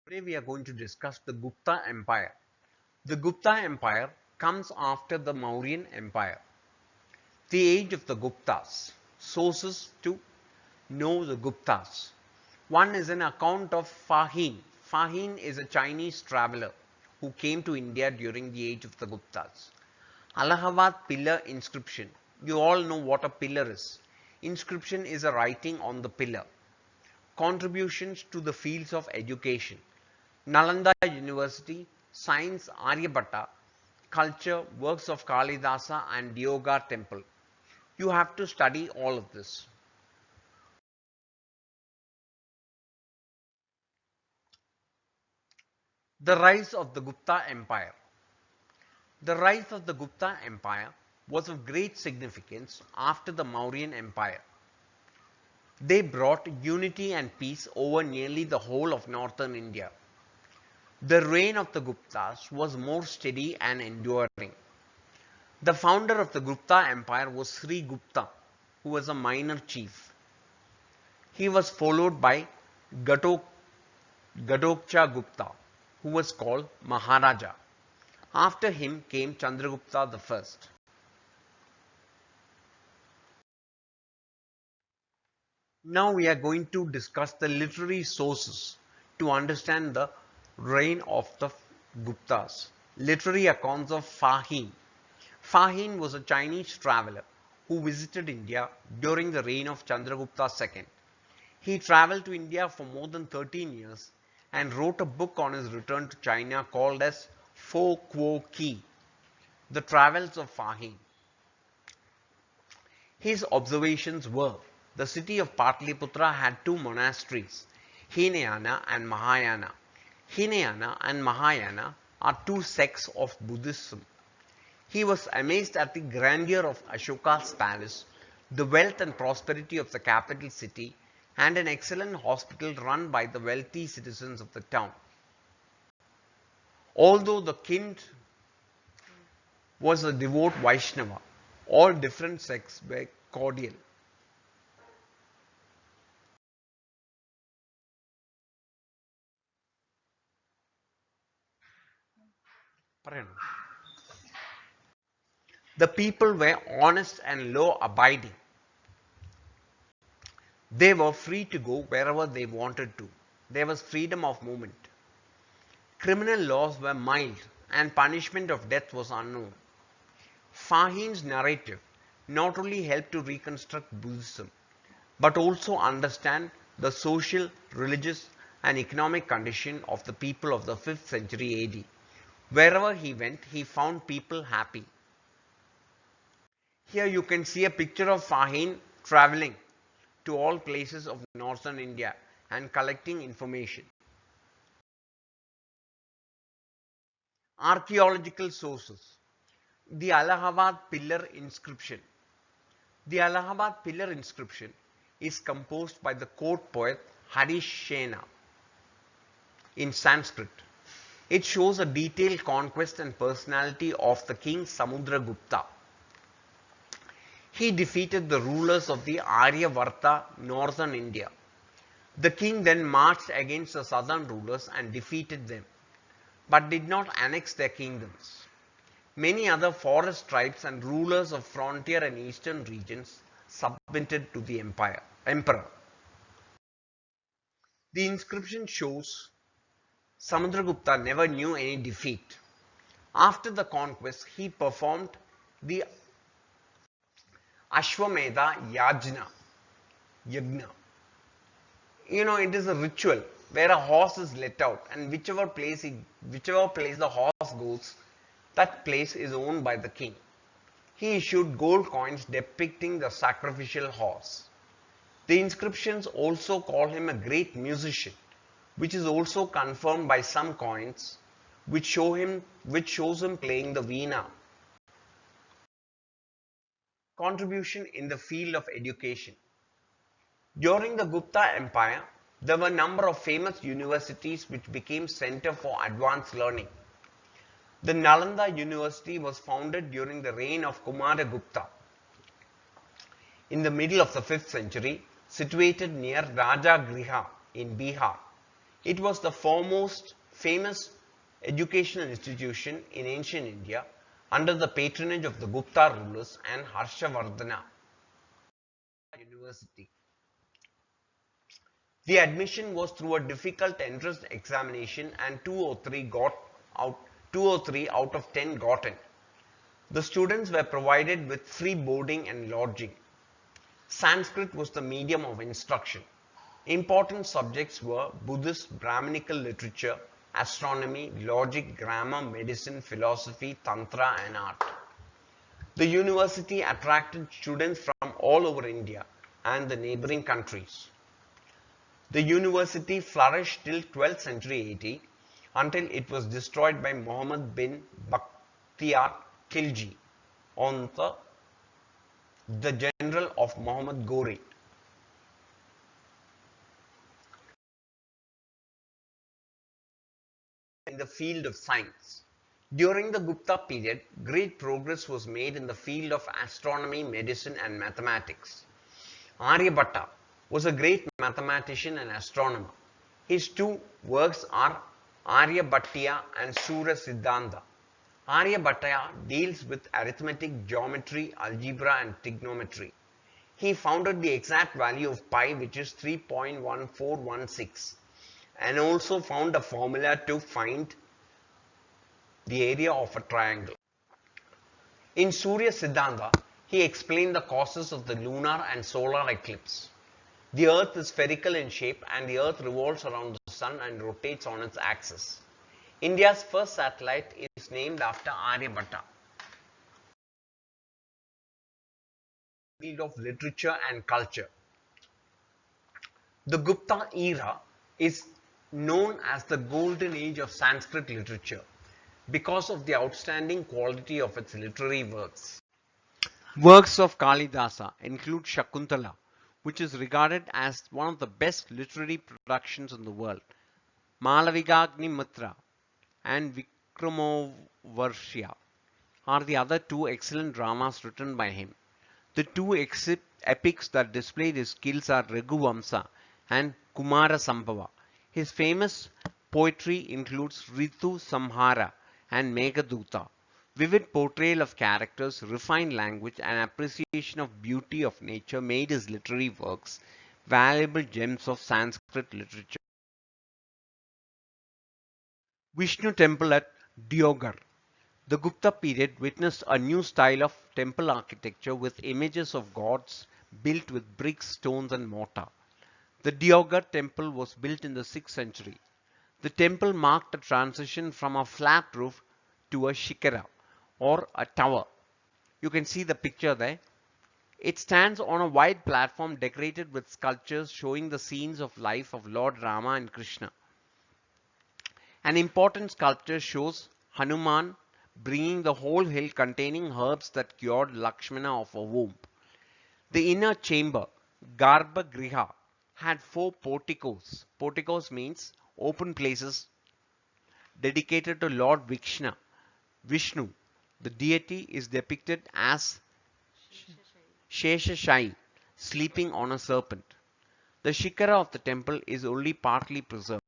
Today we are going to discuss the Gupta Empire. The Gupta Empire comes after the Mauryan Empire. The age of the Guptas. Sources to know the Guptas. One is an account of Fahim. Fahim is a Chinese traveler who came to India during the age of the Guptas. Allahabad pillar inscription. You all know what a pillar is. Inscription is a writing on the pillar. Contributions to the fields of education. Nalanda University, Science Aryabhatta, Culture, Works of Kalidasa and Yoga Temple. You have to study all of this. The rise of the Gupta Empire. The rise of the Gupta Empire was of great significance after the Mauryan Empire. They brought unity and peace over nearly the whole of northern India. The reign of the Guptas was more steady and enduring. The founder of the Gupta Empire was Sri Gupta, who was a minor chief. He was followed by Ghatotkcha Gupta, who was called Maharaja. After him came Chandragupta I. Now we are going to discuss the literary sources to understand the reign of the Guptas. Literary accounts of Fahim. Fahim was a Chinese traveler who visited India during the reign of Chandragupta II. He traveled to India for more than 13 years and wrote a book on his return to China called as Fo Quo Ki, The Travels of Fahim. His observations were: the city of Patliputra had two monasteries, Hinayana and Mahayana. Hinayana and Mahayana are two sects of Buddhism. He was amazed at the grandeur of Ashoka's palace, the wealth and prosperity of the capital city, and an excellent hospital run by the wealthy citizens of the town. Although the king was a devout Vaishnava, all different sects were cordial. The people were honest and law-abiding. They were free to go wherever they wanted to. There was freedom of movement. Criminal laws were mild and punishment of death was unknown. Fahim's narrative not only helped to reconstruct Buddhism, but also understand the social, religious and economic condition of the people of the 5th century AD. Wherever he went, he found people happy. Here you can see a picture of Fahim traveling to all places of northern India and collecting information. Archaeological sources. The Allahabad pillar inscription. The Allahabad pillar inscription is composed by the court poet Harish Sena in Sanskrit. It shows a detailed conquest and personality of the king Samudragupta. He defeated the rulers of the Aryavarta northern India. The king then marched against the southern rulers and defeated them, but did not annex their kingdoms. Many other forest tribes and rulers of frontier and eastern regions submitted to the emperor. The inscription shows Samudragupta never knew any defeat. After the conquest, he performed the Ashwamedha Yajna. It is a ritual where a horse is let out, and whichever place the horse goes, that place is owned by the king. He issued gold coins depicting the sacrificial horse. The inscriptions also call him a great musician, which is also confirmed by some coins which shows him playing the veena. Contribution in the field of education. During the Gupta Empire, there were a number of famous universities which became center for advanced learning. The Nalanda University was founded during the reign of Kumaragupta in the middle of the 5th century, situated near Rajagriha in Bihar. It was the foremost famous educational institution in ancient India under the patronage of the Gupta rulers and Harshavardhana University. The admission was through a difficult entrance examination and 2 out of 10 got in. The students were provided with free boarding and lodging. Sanskrit was the medium of instruction. Important subjects were Buddhist Brahminical literature, astronomy, logic, grammar, medicine, philosophy, tantra and art. The university attracted students from all over India and the neighboring countries. The university flourished till 12th century AD until it was destroyed by Muhammad bin Bakhtiyar Khilji on the general of Muhammad Ghori. In the field of science. During the Gupta period, great progress was made in the field of astronomy, medicine and mathematics. Aryabhatta was a great mathematician and astronomer. His two works are Aryabhattiya and Surya Siddhanta. Aryabhatta deals with arithmetic, geometry, algebra and trigonometry. He founded the exact value of pi, which is 3.1416, and also found a formula to find the area of a triangle. In Surya Siddhanta, he explained the causes of the lunar and solar eclipse. The earth is spherical in shape and the earth revolves around the sun and rotates on its axis. India's first satellite is named after Aryabhatta. Field of literature and culture. The Gupta era is known as the golden age of Sanskrit literature because of the outstanding quality of its literary works. Works of Kalidasa include Shakuntala, which is regarded as one of the best literary productions in the world, Malavikagnimitra and Vikramovarshya are the other two excellent dramas written by him. The two epics that displayed his skills are Raghuvamsa and Kumara Sambhava. His famous poetry includes Ritu Samhara and Meghaduta. Vivid portrayal of characters, refined language and appreciation of beauty of nature made his literary works valuable gems of Sanskrit literature. Vishnu Temple at Deoghar. The Gupta period witnessed a new style of temple architecture with images of gods built with bricks, stones and mortar. The Deoghar temple was built in the 6th century. The temple marked a transition from a flat roof to a shikara or a tower. You can see the picture there. It stands on a wide platform decorated with sculptures showing the scenes of life of Lord Rama and Krishna. An important sculpture shows Hanuman bringing the whole hill containing herbs that cured Lakshmana of a wound. The inner chamber, Garbha Griha, had 4 porticos. Porticos means open places dedicated to Lord Vishnu. The deity is depicted as Sheshashayi, sleeping on a serpent. The shikara of the temple is only partly preserved.